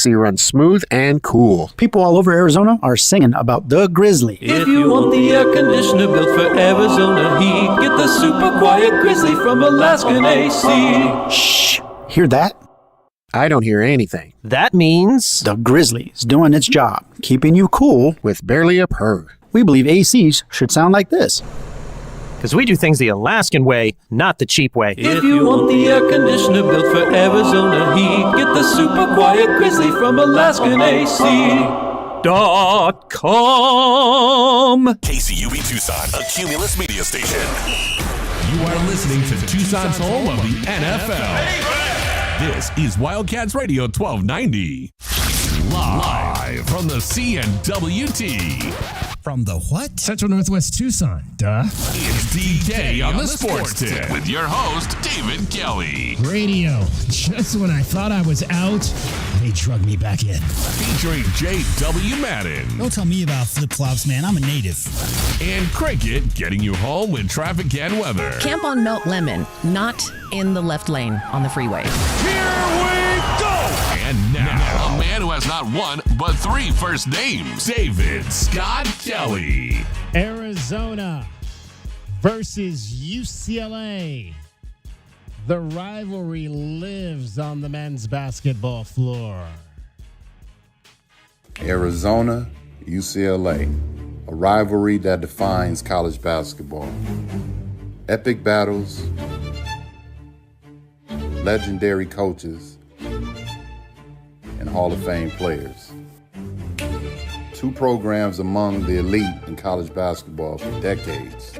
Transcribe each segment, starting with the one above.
He runs smooth and cool. People all over Arizona are singing about the Grizzly. If you want the air conditioner built for Arizona heat, get the super quiet Grizzly from Alaskan AC. Shh, hear that? I don't hear anything. That means The Grizzly is doing its job, keeping you cool. With barely a purr. We believe ACs should sound like this. because we do things the Alaskan way, not the cheap way. If you want the air conditioner built for Arizona heat, get the super quiet Grizzly from Alaskan AC.com. KCUB Tucson, a Cumulus media station. You are listening to Tucson's home of the NFL. This is Wildcats Radio 1290. Live from the CNWT. From the what? Central Northwest Tucson. Duh. It's DK on the Sports Tip with your host, David Kelly. Radio. Just when I thought I was out, they drug me back in. Featuring J.W. Madden. Don't tell me about flip-flops, man. I'm a native. And Cricket getting you home with traffic and weather. Camp on Melt Lemon, not in the left lane on the freeway. Here we go! And now, a man who has not one, but three first names, David Scott Kelly. Arizona versus UCLA. The rivalry lives on the men's basketball floor. Arizona, UCLA, a rivalry that defines college basketball. Epic battles, legendary coaches, and Hall of Fame players. Two programs among the elite in college basketball for decades.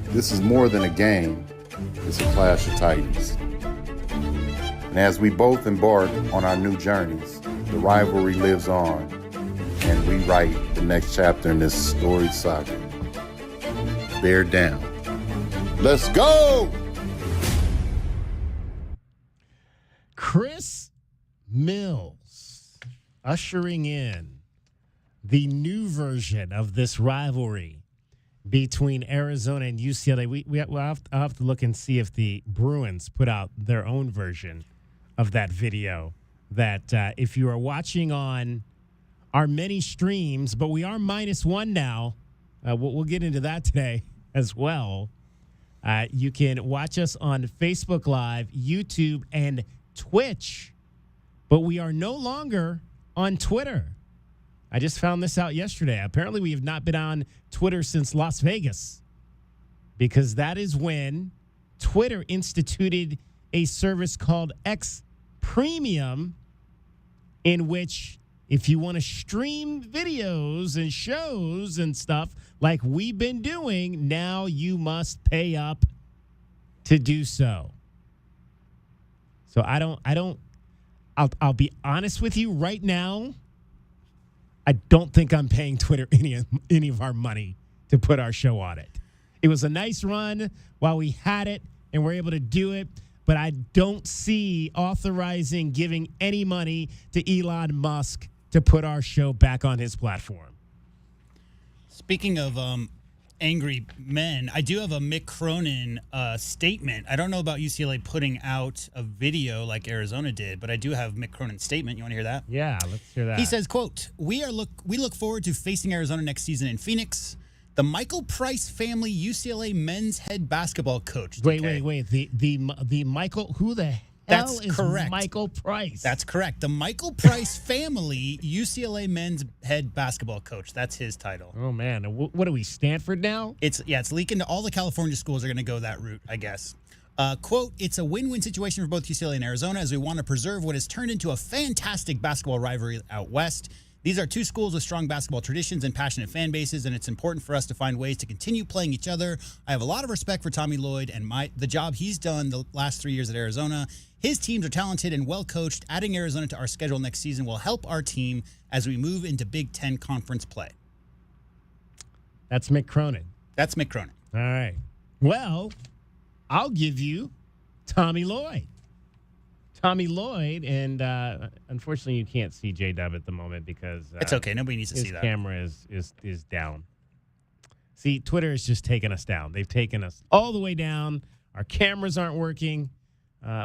This is more than a game, it's a clash of titans. And as we both embark on our new journeys, the rivalry lives on, and we write the next chapter in this storied saga. Bear down. Let's go! Chris Mills ushering in the new version of this rivalry between Arizona and UCLA. I'll have to look and see if the Bruins put out their own version of that video. That if you are watching on our many streams, but we are -1 now. We'll get into that today as well. You can watch us on Facebook Live, YouTube, and Twitch, but we are no longer on Twitter. I just found this out yesterday. Apparently, we have not been on Twitter since Las Vegas, because that is when Twitter instituted a service called X Premium, in which if you want to stream videos and shows and stuff like we've been doing, now you must pay up to do so. So I'll be honest with you right now. I don't think I'm paying Twitter any of our money to put our show on it. It was a nice run while we had it and we're able to do it, but I don't see authorizing giving any money to Elon Musk to put our show back on his platform. Speaking of angry men, I do have a Mick Cronin statement. I don't know about UCLA putting out a video like Arizona did, but I do have Mick Cronin's statement. You want to hear that? Yeah, let's hear that. He says, quote, we look forward to facing Arizona next season in Phoenix. The Michael Price family, UCLA men's head basketball coach. DK. Wait. The Michael, who the hell That's is correct. Michael Price? That's correct. The Michael Price family, UCLA men's head basketball coach. That's his title. Oh, man. What are we, Stanford now? It's leaking to all the California schools are going to go that route, I guess. Quote, it's a win-win situation for both UCLA and Arizona as we want to preserve what has turned into a fantastic basketball rivalry out west. These are two schools with strong basketball traditions and passionate fan bases, and it's important for us to find ways to continue playing each other. I have a lot of respect for Tommy Lloyd and the job he's done the last 3 years at Arizona. His teams are talented and well-coached. Adding Arizona to our schedule next season will help our team as we move into Big Ten conference play. That's Mick Cronin. That's Mick Cronin. All right. Well, I'll give you Tommy Lloyd. Tommy Lloyd, and unfortunately you can't see J-Dub at the moment because it's okay. Nobody needs to see that. His camera is down. See, Twitter has just taken us down. They've taken us all the way down. Our cameras aren't working.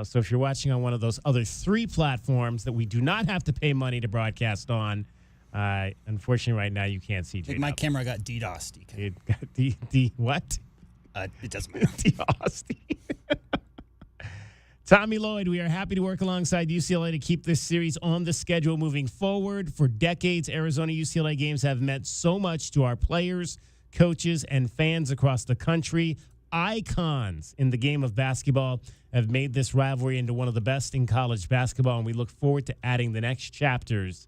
So if you're watching on one of those other 3 platforms that we do not have to pay money to broadcast on, unfortunately right now you can't see I think J-Dub. my camera got DDoSed. DK. It got the what? It doesn't matter. DDoSed. Tommy Lloyd, we are happy to work alongside UCLA to keep this series on the schedule moving forward. For decades, Arizona-UCLA games have meant so much to our players, coaches, and fans across the country. Icons in the game of basketball have made this rivalry into one of the best in college basketball, and we look forward to adding the next chapters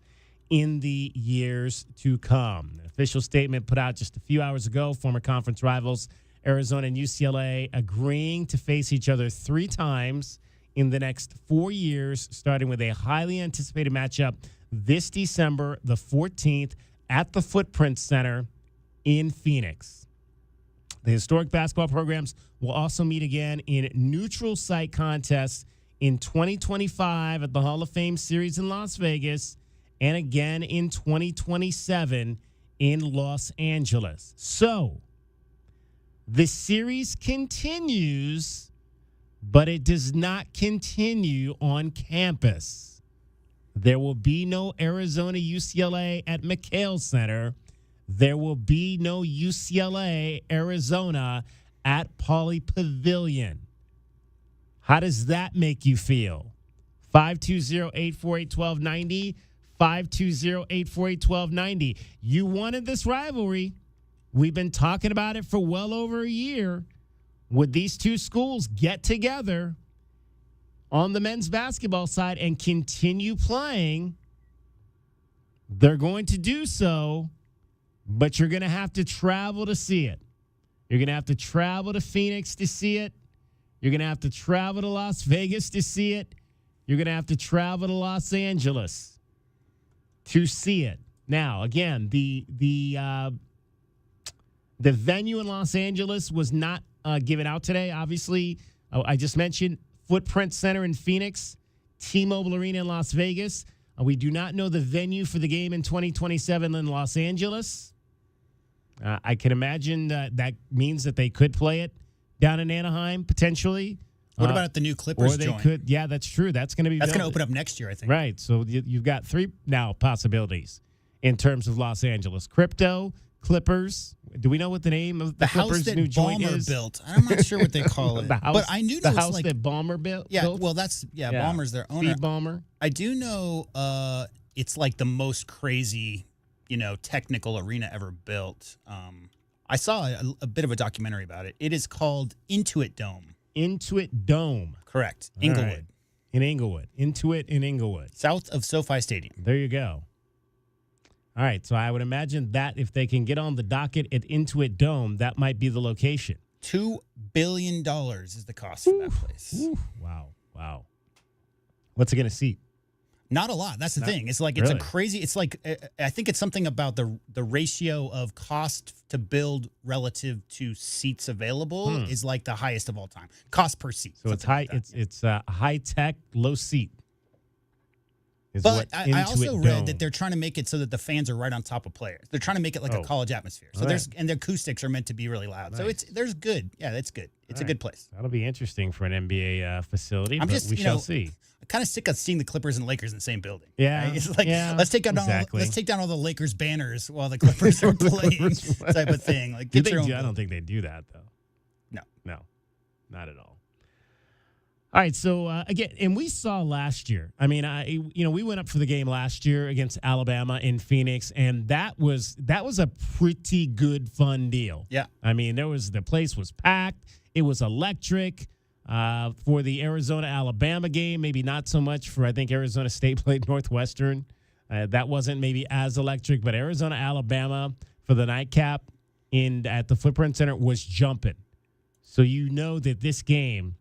in the years to come. An official statement put out just a few hours ago, former conference rivals Arizona and UCLA agreeing to face each other 3 times in the next 4 years, starting with a highly anticipated matchup this December the 14th at the Footprint Center in Phoenix. The historic basketball programs will also meet again in neutral site contests in 2025 at the Hall of Fame Series in Las Vegas and again in 2027 in Los Angeles. So, the series continues, but it does not continue on campus. There will be no Arizona-UCLA at McHale Center. There will be no UCLA-Arizona at Pauley Pavilion. How does that make you feel? 520-848-1290, 520-848-1290. You wanted this rivalry. We've been talking about it for well over a year. Would these 2 schools get together on the men's basketball side and continue playing? They're going to do so, but you're going to have to travel to see it. You're going to have to travel to Phoenix to see it. You're going to have to travel to Las Vegas to see it. You're going to have to travel to Los Angeles to see it. Now, again, the venue in Los Angeles was not given out today. Obviously, I just mentioned Footprint Center in Phoenix, T-Mobile Arena in Las Vegas. We do not know the venue for the game in 2027 in Los Angeles. I can imagine that means that they could play it down in Anaheim, potentially. What about at the new Clippers or they joint? could, yeah, that's true. That's going to open up next year, I think. Right. So you've got 3 now possibilities in terms of Los Angeles. Crypto, Clippers. Do we know what the name of the house Clippers' that new joint Ballmer is? built. I'm not sure what they call it. The house, but I do know the it's house like that Ballmer built. yeah. Well, that's Ballmer's their owner. Steve Ballmer. I do know it's like the most crazy, technical arena ever built. I saw a bit of a documentary about it. It is called Intuit Dome. Intuit Dome. Correct. All Inglewood. right. In Inglewood. Intuit in Inglewood. South of SoFi Stadium. There you go. All right. So I would imagine that if they can get on the docket at Intuit Dome, that might be the location. $2 billion is the cost for that place. Oof. Wow. What's it going to seat? Not a lot. That's the thing. It's like really? it's a crazy. It's like I think it's something about the ratio of cost to build relative to seats available is like the highest of all time. Cost per seat. So it's high. Like It's high tech, low seat. But I also read Dome. that they're trying to make it so that the fans are right on top of players. They're trying to make it like a college atmosphere. So and the acoustics are meant to be really loud. Nice. So there's good. Yeah, that's good. It's a good place. That'll be interesting for an NBA facility. I'm but just we shall see. I'm kind of sick of seeing the Clippers and Lakers in the same building. Yeah, right? It's like let's take down all the Lakers banners while the Clippers are playing, type of thing. Like I don't think they do that though. No, not at all. All right, so again, and we saw last year. I mean, we went up for the game last year against Alabama in Phoenix, and that was a pretty good, fun deal. Yeah, I mean, the place was packed. It was electric for the Arizona-Alabama game. Maybe not so much for, I think, Arizona State played Northwestern. That wasn't maybe as electric, but Arizona-Alabama for the nightcap at the Footprint Center was jumping. So you know that this game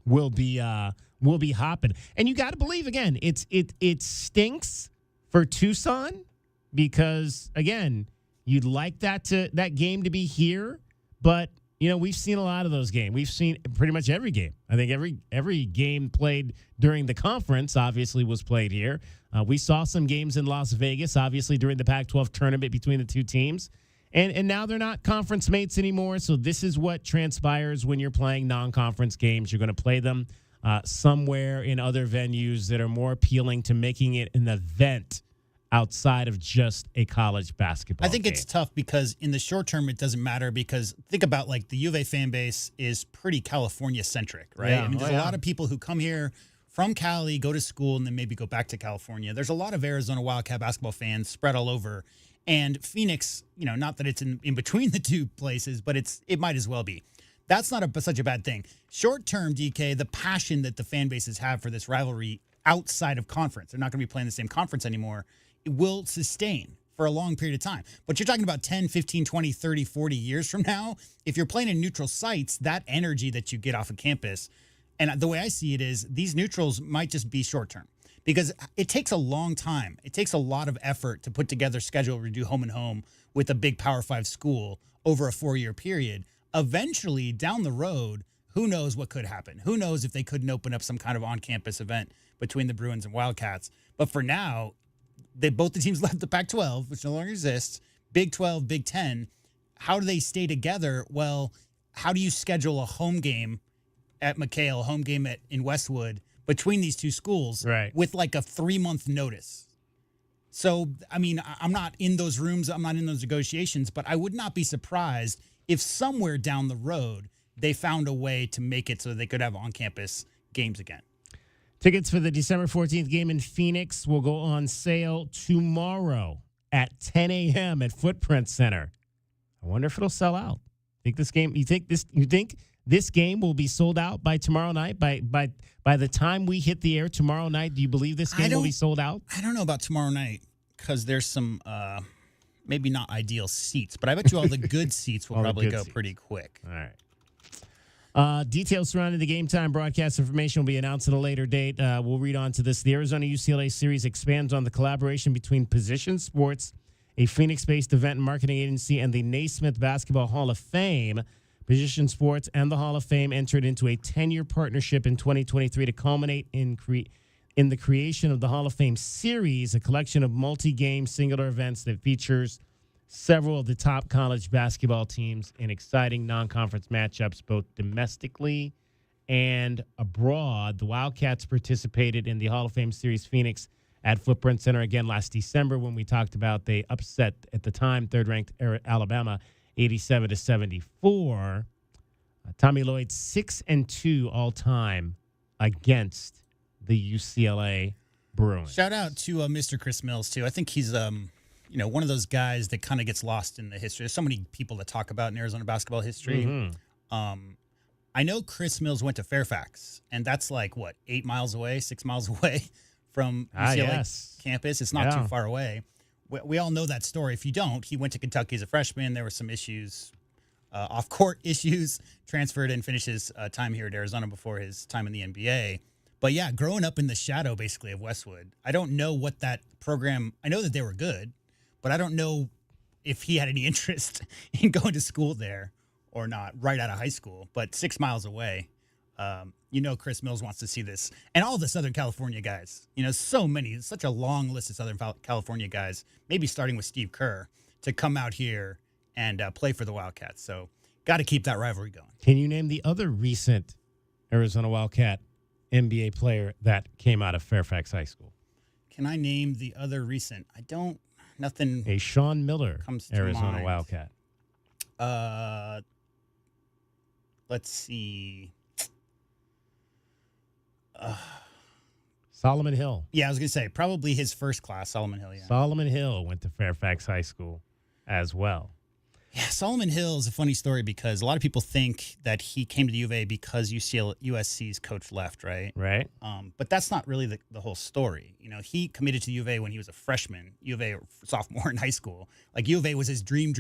will be hopping. And you got to believe, again, it stinks for Tucson because, again, you'd like that game to be here, but we've seen a lot of those games. We've seen pretty much every game. I think every game played during the conference obviously was played here. We saw some games in Las Vegas, obviously during the Pac-12 tournament between the two teams. And now they're not conference mates anymore, so this is what transpires when you're playing non-conference games. You're going to play them somewhere in other venues that are more appealing to making it an event outside of just a college basketball I think it's tough because in the short term, it doesn't matter because think about like the U of A fan base is pretty California centric, right? Yeah. I mean, there's a lot of people who come here from Cali, go to school, and then maybe go back to California. There's a lot of Arizona Wildcat basketball fans spread all over. And Phoenix, not that it's in between the two places, but it might as well be. That's not such a bad thing. Short term, DK, the passion that the fan bases have for this rivalry outside of conference, they're not going to be playing the same conference anymore, it will sustain for a long period of time. But you're talking about 10, 15, 20, 30, 40 years from now, if you're playing in neutral sites, that energy that you get off of campus, and the way I see it is these neutrals might just be short term because it takes a long time. It takes a lot of effort to put together a schedule where you do home and home with a big Power 5 school over a 4-year period. Eventually, down the road, who knows what could happen? Who knows if they couldn't open up some kind of on-campus event between the Bruins and Wildcats. But for now, both the teams left the Pac-12, which no longer exists, Big 12, Big 10. How do they stay together? Well, how do you schedule a home game at McHale, a home game in Westwood between these two schools with like a 3-month notice? So, I mean, I'm not in those rooms. I'm not in those negotiations, but I would not be surprised if somewhere down the road they found a way to make it so they could have on-campus games again. Tickets for the December 14th game in Phoenix will go on sale tomorrow at 10 a.m. at Footprint Center. I wonder if it'll sell out. You think this game will be sold out by tomorrow night? By the time we hit the air tomorrow night, do you believe this game will be sold out? I don't know about tomorrow night because there's some maybe not ideal seats, but I bet you all the good seats will probably go pretty quick. All right. Details surrounding the game time broadcast information will be announced at a later date. We'll read on to this. The Arizona-UCLA series expands on the collaboration between Position Sports, a Phoenix-based event and marketing agency, and the Naismith Basketball Hall of Fame. Position Sports and the Hall of Fame entered into a 10-year partnership in 2023 to culminate in the creation of the Hall of Fame series, a collection of multi-game singular events that features several of the top college basketball teams in exciting non-conference matchups, both domestically and abroad. The Wildcats participated in the Hall of Fame Series Phoenix at Footprint Center again last December when we talked about they upset, at the time, third-ranked Alabama 87-74. Tommy Lloyd 6-2 all-time against the UCLA Bruins. Shout out to Mr. Chris Mills, too. I think he's one of those guys that kind of gets lost in the history. There's so many people that talk about in Arizona basketball history. Mm-hmm. I know Chris Mills went to Fairfax, and that's like, 6 miles away from UCLA campus. It's not too far away. We all know that story. If you don't, he went to Kentucky as a freshman. There were some issues, off-court issues, transferred and finished his time here at Arizona before his time in the NBA. But, yeah, growing up in the shadow, basically, of Westwood, I don't know what that program – I know that they were good, but I don't know if he had any interest in going to school there or not right out of high school. But 6 miles away, Chris Mills wants to see this. And all the Southern California guys, such a long list of Southern California guys, maybe starting with Steve Kerr, to come out here and play for the Wildcats. So got to keep that rivalry going. Can you name the other recent Arizona Wildcat NBA player that came out of Fairfax High School? Can I name the other recent? I don't. Nothing. A Sean Miller, comes to Arizona mind. Wildcat. Let's see. Solomon Hill. Yeah, I was going to say probably his first class, Solomon Hill. Yeah. Solomon Hill went to Fairfax High School as well. Yeah, Solomon Hill is a funny story because a lot of people think that he came to the U of A because USC's coach left, right? Right. But that's not really the whole story. He committed to the U of A when he was a freshman, U of A sophomore in high school. Like U of A was his dream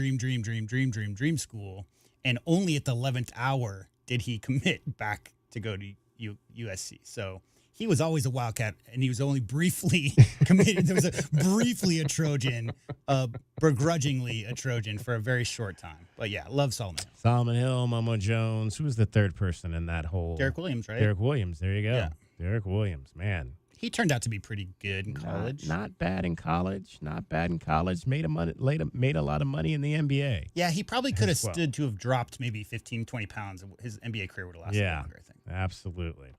school. And only at the 11th hour did he commit back to go to USC. So he was always a Wildcat, and he was only briefly committed. There was briefly a Trojan, begrudgingly a Trojan for a very short time. But yeah, love Solomon Hill. Solomon Hill, Momo Jones. Who was the third person in that whole? Derek Williams, right? Derek Williams. There you go. Yeah. Derek Williams, man. He turned out to be pretty good in college. Not bad in college. Made a lot of money in the NBA. Yeah, he probably could have stood to have dropped maybe 15, 20 pounds. His NBA career would have lasted longer, I think. Absolutely.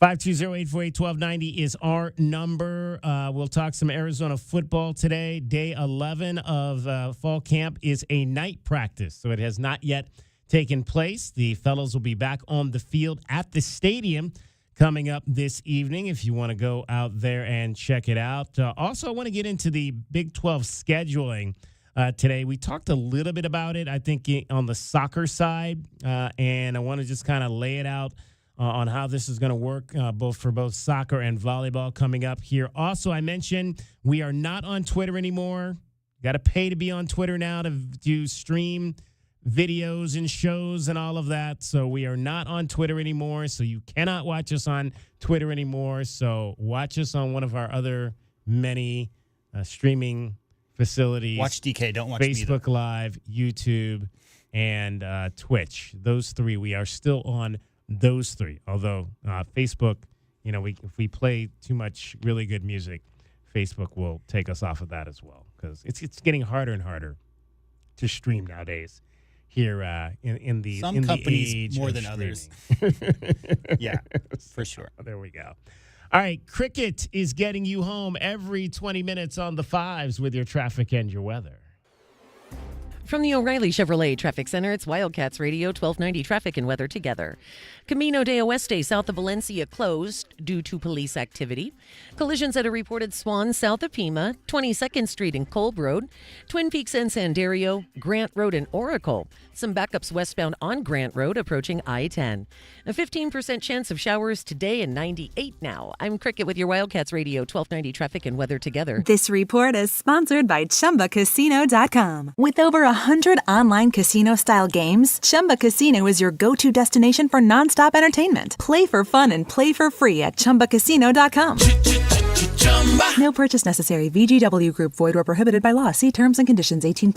520-848-1290 is our number. We'll talk some Arizona football today. Day 11 of fall camp is a night practice, so it has not yet taken place. The fellows will be back on the field at the stadium coming up this evening if you want to go out there and check it out. Also, I want to get into the Big 12 scheduling today. We talked a little bit about it, I think, on the soccer side, and I want to just kind of lay it out on how this is going to work both for both soccer and volleyball coming up here. Also, I mentioned we are not on Twitter anymore. Got to pay to be on Twitter now to do stream videos and shows and all of that. So we are not on Twitter anymore. So you cannot watch us on Twitter anymore. So watch us on one of our other many streaming facilities. Watch DK. Don't watch me, Facebook Live, YouTube, and Twitch. Those three. We are still on those three. Although Facebook, if we play too much really good music, Facebook will take us off of that as well, because it's getting harder and harder to stream nowadays here in the some in companies the age more of than others. Yeah, for sure. There we go. All right, Cricket is getting you home every 20 minutes on the fives with your traffic and your weather. From the O'Reilly Chevrolet Traffic Center, it's Wildcats Radio 1290 traffic and weather together. Camino de Oeste south of Valencia closed due to police activity. Collisions at a reported Swan south of Pima, 22nd Street and Kolb Road, Twin Peaks and Sandario, Grant Road and Oracle. Some backups westbound on Grant Road approaching I-10. A 15% chance of showers today and 98 now. I'm Cricket with your Wildcats Radio 1290 traffic and weather together. This report is sponsored by ChumbaCasino.com. With over 100 online casino-style games, Chumba Casino is your go-to destination for nonstop entertainment. Play for fun and play for free at ChumbaCasino.com. No purchase necessary. VGW Group. Void where prohibited by law. See terms and conditions. 18.